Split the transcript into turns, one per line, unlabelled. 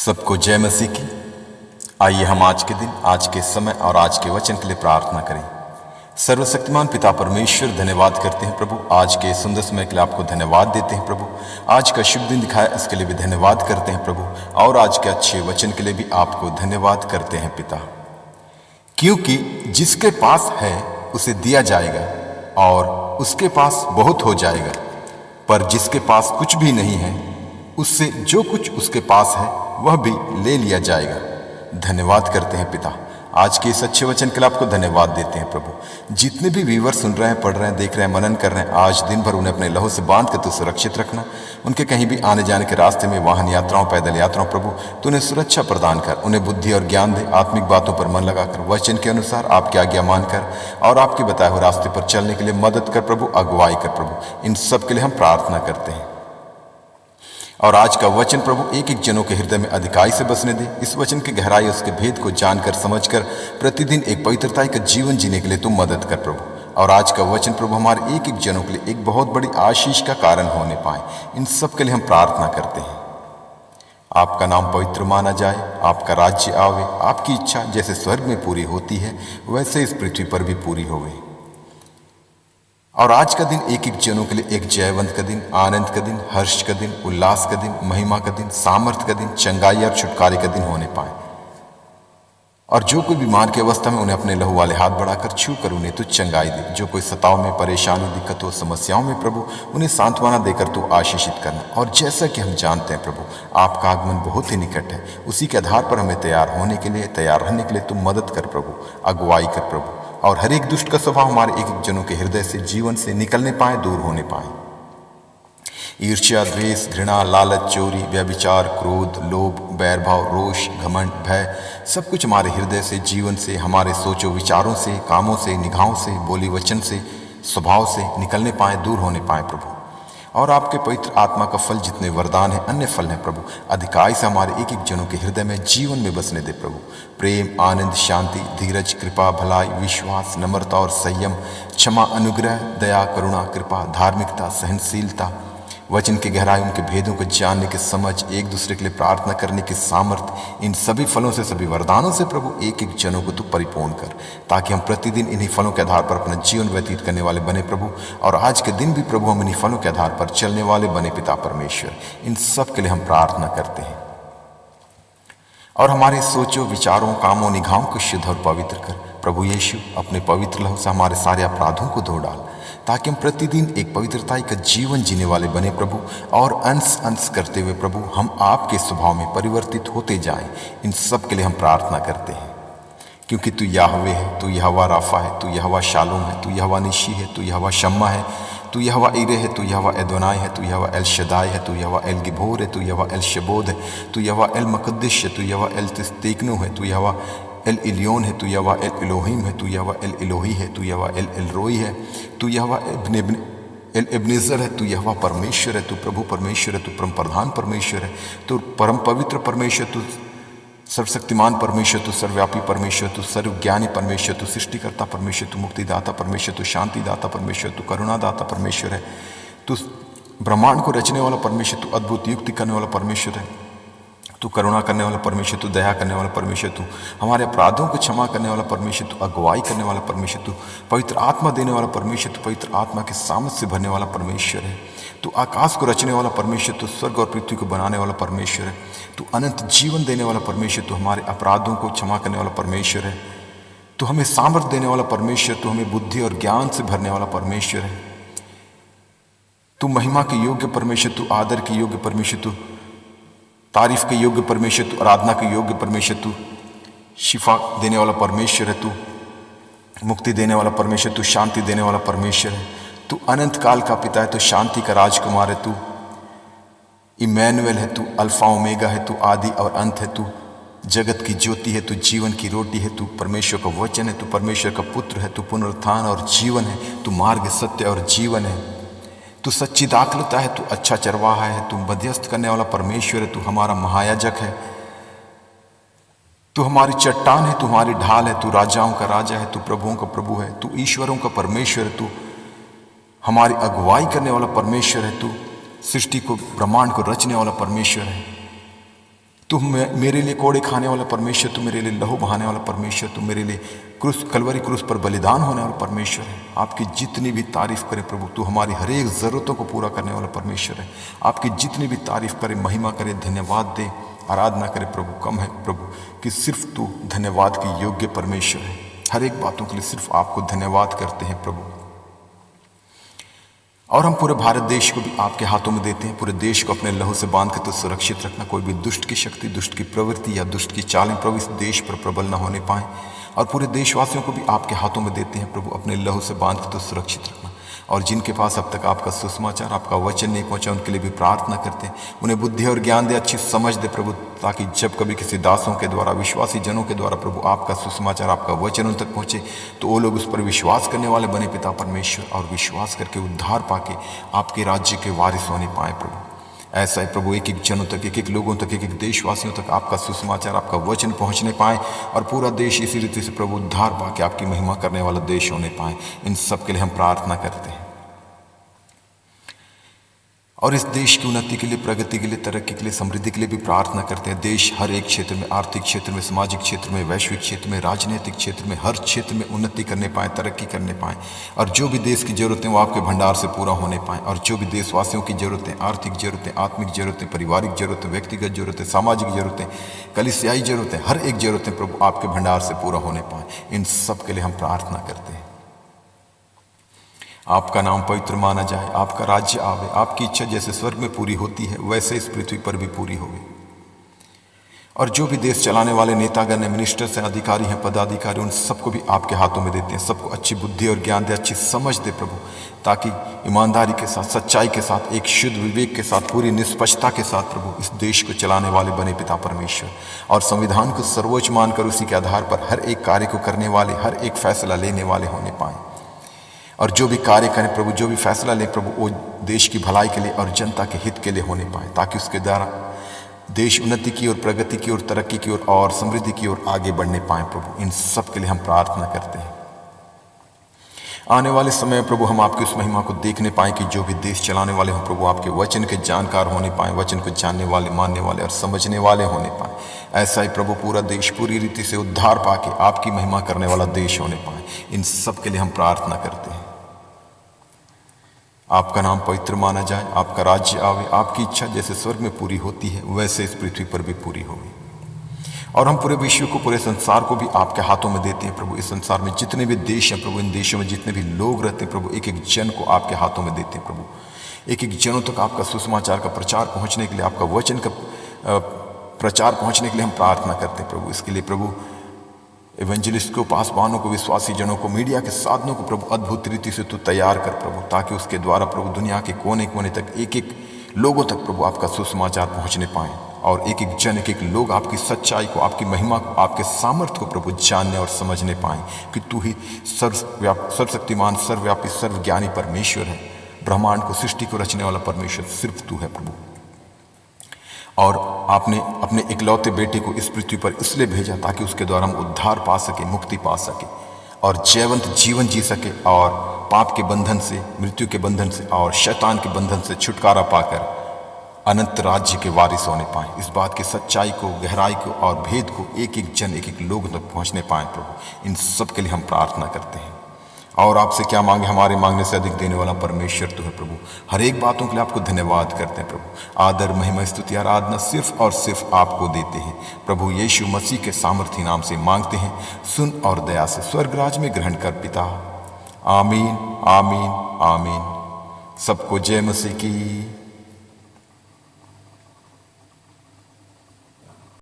सबको जय मसीह की। आइए हम आज के दिन, आज के समय और आज के वचन के लिए प्रार्थना करें। सर्वशक्तिमान पिता परमेश्वर, धन्यवाद करते हैं प्रभु, आज के सुंदर समय के लिए आपको धन्यवाद देते हैं प्रभु। आज का शुभ दिन दिखाया इसके लिए भी धन्यवाद करते हैं प्रभु, और आज के अच्छे वचन के लिए भी आपको धन्यवाद करते हैं पिता। क्योंकि जिसके पास है उसे दिया जाएगा और उसके पास बहुत हो जाएगा, पर जिसके पास कुछ भी नहीं है उससे जो कुछ उसके पास है वह भी ले लिया जाएगा। धन्यवाद करते हैं पिता, आज के इस अच्छे वचन के लिए आपको धन्यवाद देते हैं प्रभु। जितने भी व्यूवर सुन रहे हैं, पढ़ रहे हैं, देख रहे हैं, मनन कर रहे हैं, आज दिन भर उन्हें अपने लहू से बांध कर तो सुरक्षित रखना। उनके कहीं भी आने जाने के रास्ते में, वाहन यात्राओं, पैदल यात्राओं, प्रभु तो उन्हें सुरक्षा प्रदान कर, उन्हें बुद्धि और ज्ञान दे, आत्मिक बातों पर मन लगाकर वचन के अनुसार आपकी आज्ञा मानकर और आपके बताए हुए रास्ते पर चलने के लिए मदद कर प्रभु, अगुवाई कर प्रभु। इन सब के लिए हम प्रार्थना करते हैं। और आज का वचन प्रभु एक एक जनों के हृदय में अधिकाई से बसने दे। इस वचन की गहराई, उसके भेद को जानकर, समझकर प्रतिदिन एक पवित्रता का जीवन जीने के लिए तुम मदद कर प्रभु। और आज का वचन प्रभु हमारे एक एक जनों के लिए एक बहुत बड़ी आशीष का कारण होने पाए। इन सब के लिए हम प्रार्थना करते हैं। आपका नाम पवित्र माना जाए, आपका राज्य आवे, आपकी इच्छा जैसे स्वर्ग में पूरी होती है वैसे इस पृथ्वी पर भी पूरी होवे। और आज का दिन एक एक जनों के लिए एक जयवंत का दिन, आनंद का दिन, हर्ष का दिन, उल्लास का दिन, महिमा का दिन, सामर्थ का दिन, चंगाई और छुटकारे का दिन होने पाए। और जो कोई बीमार की अवस्था में, उन्हें अपने लहू वाले हाथ बढ़ाकर छू कर उन्हें तू चंगाई दे। जो कोई सताव में, परेशानी, दिक्कतों, समस्याओं में प्रभु, उन्हें सांत्वना देकर तू आशीषित करना। और जैसा कि हम जानते हैं प्रभु, आपका आगमन बहुत ही निकट है, उसी के आधार पर हमें तैयार होने के लिए, तैयार रहने के लिए तू मदद कर प्रभु, अगुवाई कर प्रभु। और हर एक दुष्ट का स्वभाव हमारे एक एक जनों के हृदय से, जीवन से निकलने पाए, दूर होने पाए। ईर्ष्या, द्वेष, घृणा, लालच, चोरी, व्यभिचार, क्रोध, लोभ, बैरभाव, रोष, घमंड, भय, सब कुछ हमारे हृदय से, जीवन से, हमारे सोचों विचारों से, कामों से, निगाहों से, बोली वचन से, स्वभाव से निकलने पाए, दूर होने पाए प्रभु। और आपके पवित्र आत्मा का फल, जितने वरदान है, अन्य फल हैं प्रभु, अधिकाई से हमारे एक एक जनों के हृदय में, जीवन में बसने दे प्रभु। प्रेम, आनंद, शांति, धीरज, कृपा, भलाई, विश्वास, नम्रता और संयम, क्षमा, अनुग्रह, दया, करुणा, कृपा, धार्मिकता, सहनशीलता, वचन की गहराई, उनके भेदों को जानने की समझ, एक दूसरे के लिए प्रार्थना करने की सामर्थ्य, इन सभी फलों से, सभी वरदानों से प्रभु एक एक जनों को तू परिपूर्ण कर, ताकि हम प्रतिदिन इन्हीं फलों के आधार पर अपना जीवन व्यतीत करने वाले बने प्रभु। और आज के दिन भी प्रभु हम इन्हीं फलों के आधार पर चलने वाले बने पिता परमेश्वर। इन सब के लिए हम प्रार्थना करते हैं। और हमारे सोचों, विचारों, कामों, निगाहों को शुद्ध और पवित्र कर प्रभु यीशु। अपने पवित्र लहू से हमारे सारे अपराधों को धो डाल, ताकि हम प्रतिदिन एक पवित्रता का जीवन जीने वाले बने प्रभु। और अंश अंश करते हुए प्रभु हम आपके स्वभाव में परिवर्तित होते जाएं। इन सब के लिए हम प्रार्थना करते हैं। क्योंकि तू याहवे है, तू यहोवा राफा है, तू यहोवा शालोम है, तू यहोवा निशी है, तू यहोवा शम्मा है, तू यहोवा इरे है, तू यहोवा एदोनाई है, तू यहोवा एल शदाई है, तू यहोवा एल गिबोर है, तू यहोवा एल शबोद है, तू यहोवा एल मकद्दिश है, तू यहोवा एल तिस्तेकनो है, तू यहोवा एल इलियोन है, तू यहोवा एल इलोहिम है, तू यहोवा एल इलोही है, तू यहोवा एल एलरोई है, तू यहोवा एल एब्नेजर है, तू यहोवा परमेश्वर है, तू प्रभु परमेश्वर है, तू परम प्रधान परमेश्वर है, तू परम पवित्र परमेश्वर, तू सर्वशक्तिमान परमेश्वर, तू सर्वव्यापी परमेश्वर, तू सर्वज्ञानी परमेश्वर, तू सृष्टिकर्ता परमेश्वर, तू मुक्तिदाता परमेश्वर, तू शांतिदाता परमेश्वर, तू करुणादाता परमेश्वर है, तू ब्रह्मांड को रचने वाला परमेश्वर, तू अद्भुत युक्ति करने वाला परमेश्वर है, तू करुणा करने वाला परमेश्वर, तू दया करने वाला परमेश्वर, तू हमारे अपराधों को क्षमा करने वाला परमेश्वर, तू अगुवाई करने वाला परमेश्वर, तू पवित्र आत्मा देने वाला परमेश्वर, तू पवित्र आत्मा के सामर्थ्य से भरने वाला परमेश्वर है, तू आकाश को रचने वाला परमेश्वर, तू स्वर्ग और पृथ्वी को बनाने वाला परमेश्वर है, तू अनंत जीवन देने वाला परमेश्वर, तू हमारे अपराधों को क्षमा करने वाला परमेश्वर है, तू हमें सामर्थ्य देने वाला परमेश्वर, तू हमें बुद्धि और ज्ञान से भरने वाला परमेश्वर है, तू महिमा के योग्य परमेश्वर, तू आदर के योग्य परमेश्वर, तू तारीफ के योग्य परमेश्वर, तू आराधना के योग्य परमेश्वर, तू शिफा देने वाला परमेश्वर है, तू मुक्ति देने वाला परमेश्वर, तू शांति देने वाला परमेश्वर है, तू अनंत काल का पिता है, तू शांति का राजकुमार है, तू इमैनुएल है, तू अल्फा ओमेगा है, तू आदि और अंत है, तू जगत की ज्योति है, तू जीवन की रोटी है, तू परमेश्वर का वचन है, तू परमेश्वर का पुत्र है, तू पुनरुत्थान और जीवन है, तू मार्ग, सत्य और जीवन है, तू सच्ची दाखलता है, तू अच्छा चरवाहा है, तू मध्यस्थ करने वाला परमेश्वर है, तू हमारा महायाजक है, तू हमारी चट्टान है, तू हमारी ढाल है, तू राजाओं का राजा है, तू प्रभुओं का प्रभु है, तू ईश्वरों का परमेश्वर है, तू हमारी अगुवाई करने वाला परमेश्वर है, तू सृष्टि को, ब्रह्मांड को रचने वाला परमेश्वर है, तू मेरे लिए कोड़े खाने वाला परमेश्वर, तू मेरे लिए लहू बहाने वाला परमेश्वर, तू मेरे लिए कलवरी क्रूस पर बलिदान होने वाला परमेश्वर है। आपकी जितनी भी तारीफ करें प्रभु, तू हमारी हर एक ज़रूरतों को पूरा करने वाला परमेश्वर है। आपकी जितनी भी तारीफ करें, महिमा करें, धन्यवाद दे, आराधना करें प्रभु, कम है प्रभु कि सिर्फ तू धन्यवाद की योग्य परमेश्वर है। हर एक बातों के लिए सिर्फ आपको धन्यवाद करते हैं प्रभु। और हम पूरे भारत देश को भी आपके हाथों में देते हैं। पूरे देश को अपने लहू से बांध के तो सुरक्षित रखना। कोई भी दुष्ट की शक्ति, दुष्ट की प्रवृत्ति या दुष्ट की चालें प्रभु इस देश पर प्रबल न होने पाए। और पूरे देशवासियों को भी आपके हाथों में देते हैं प्रभु, अपने लहू से बांध के तो सुरक्षित रखना। और जिनके पास अब तक आपका सुसमाचार, आपका वचन नहीं पहुंचा, उनके लिए भी प्रार्थना करते हैं। उन्हें बुद्धि और ज्ञान दे, अच्छी समझ दे प्रभु, ताकि जब कभी किसी दासों के द्वारा, विश्वासी जनों के द्वारा प्रभु आपका सुसमाचार, आपका वचन उन तक पहुंचे, तो वो लोग उस पर विश्वास करने वाले बने पिता परमेश्वर, और विश्वास करके उद्धार पाके आपके राज्य के वारिस होने पाए प्रभु। ऐसा ही प्रभु एक एक जनों तक, एक एक लोगों तक, एक एक देशवासियों तक आपका सुसमाचार, आपका वचन पहुंचने पाए, और पूरा देश इसी रीति से प्रभु उद्धार पाके आपकी महिमा करने वाला देश होने पाए। इन सब के लिए हम प्रार्थना करते हैं। और इस देश की उन्नति के लिए, प्रगति के लिए, तरक्की के लिए, समृद्धि के लिए भी प्रार्थना करते हैं। देश हर एक क्षेत्र में, आर्थिक क्षेत्र में, सामाजिक क्षेत्र में, वैश्विक क्षेत्र में, राजनीतिक क्षेत्र में, हर क्षेत्र में उन्नति करने पाए, तरक्की करने पाए। और जो भी देश की जरूरतें वो आपके भंडार से पूरा होने पाए। और जो भी देशवासियों की जरूरतें, आर्थिक जरूरतें, आत्मिक जरूरतें, पारिवारिक जरूरतें, व्यक्तिगत जरूरतें, सामाजिक जरूरतें, कलीसियाई जरूरतें, हर एक जरूरतें प्रभु आपके भंडार से पूरा होने पाए। इन सब के लिए हम प्रार्थना करते हैं। आपका नाम पवित्र माना जाए, आपका राज्य आवे, आपकी इच्छा जैसे स्वर्ग में पूरी होती है वैसे इस पृथ्वी पर भी पूरी होगी। और जो भी देश चलाने वाले नेतागण हैं, मिनिस्टर्स हैं, अधिकारी हैं, पदाधिकारी, उन सबको भी आपके हाथों में देते हैं। सबको अच्छी बुद्धि और ज्ञान दे, अच्छी समझ दे प्रभु, ताकि ईमानदारी के साथ, सच्चाई के साथ, एक शुद्ध विवेक के साथ, पूरी निष्पक्षता के साथ प्रभु इस देश को चलाने वाले बने पिता परमेश्वर। और संविधान को सर्वोच्च मानकर उसी के आधार पर हर एक कार्य को करने वाले, हर एक फैसला लेने वाले होने पाए। और जो भी कार्य करें प्रभु, जो भी फैसला लें प्रभु, वो देश की भलाई के लिए और जनता के हित के लिए होने पाए, ताकि उसके द्वारा देश उन्नति की ओर, प्रगति की ओर, तरक्की की ओर और समृद्धि की ओर आगे बढ़ने पाए प्रभु। इन सब के लिए हम प्रार्थना करते हैं। आने वाले समय प्रभु हम आपकी उस महिमा को देखने पाएं कि जो भी देश चलाने वाले हों प्रभु आपके वचन के जानकार होने पाएं, वचन को जानने वाले, मानने वाले और समझने वाले होने पाएं। ऐसा ही प्रभु पूरा देश पूरी रीति से उद्धार पाके आपकी महिमा करने वाला देश होने पाए। इन सब के लिए हम प्रार्थना करते हैं। आपका नाम पवित्र माना जाए, आपका राज्य आवे, आपकी इच्छा जैसे स्वर्ग में पूरी होती है वैसे इस पृथ्वी पर भी पूरी होगी। और हम पूरे विश्व को, पूरे संसार को भी आपके हाथों में देते हैं प्रभु। इस संसार में जितने भी देश हैं प्रभु, इन देशों में जितने भी लोग रहते हैं प्रभु, एक एक जन को आपके हाथों में देते हैं प्रभु। एक एक जनों तक आपका सुसमाचार का प्रचार पहुंचने के लिए, आपका वचन का प्रचार पहुंचने के लिए हम प्रार्थना करते हैं प्रभु। इसके लिए प्रभु एवेंजलिस्ट को, पासवानों को, विश्वासी जनों को, मीडिया के साधनों को प्रभु अद्भुत रीति से तू तैयार कर प्रभु, ताकि उसके द्वारा प्रभु दुनिया के कोने कोने तक, एक एक लोगों तक प्रभु आपका सुसमाचार पहुंचने पाए। और एक एक जन, एक एक लोग आपकी सच्चाई को, आपकी महिमा को, आपके सामर्थ्य को प्रभु जानने और समझने पाए कि तू ही सर्वशक्तिमान, सर्वव्यापी, सर्वज्ञानी परमेश्वर है। ब्रह्मांड को, सृष्टि को रचने वाला परमेश्वर सिर्फ तू है प्रभु। और आपने अपने इकलौते बेटे को इस पृथ्वी पर इसलिए भेजा ताकि उसके द्वारा हम उद्धार पा सके, मुक्ति पा सके और जयवंत जीवन जी सके, और पाप के बंधन से, मृत्यु के बंधन से और शैतान के बंधन से छुटकारा पाकर अनंत राज्य के वारिस होने पाए। इस बात की सच्चाई को, गहराई को और भेद को एक एक जन, एक एक लोग तक पहुंचने पाए प्रभु। इन सब के लिए हम प्रार्थना करते हैं। और आपसे क्या मांगे, हमारे मांगने से अधिक देने वाला परमेश्वर तो है प्रभु। हर एक बातों के लिए आपको धन्यवाद करते हैं प्रभु। आदर, महिमा, स्तुति, आराधना सिर्फ और सिर्फ आपको देते हैं प्रभु। यीशु मसीह के सामर्थी नाम से मांगते हैं, सुन और दया से स्वर्गराज में ग्रहण कर पिता। आमीन, आमीन, आमीन। सबको जय मसीह की।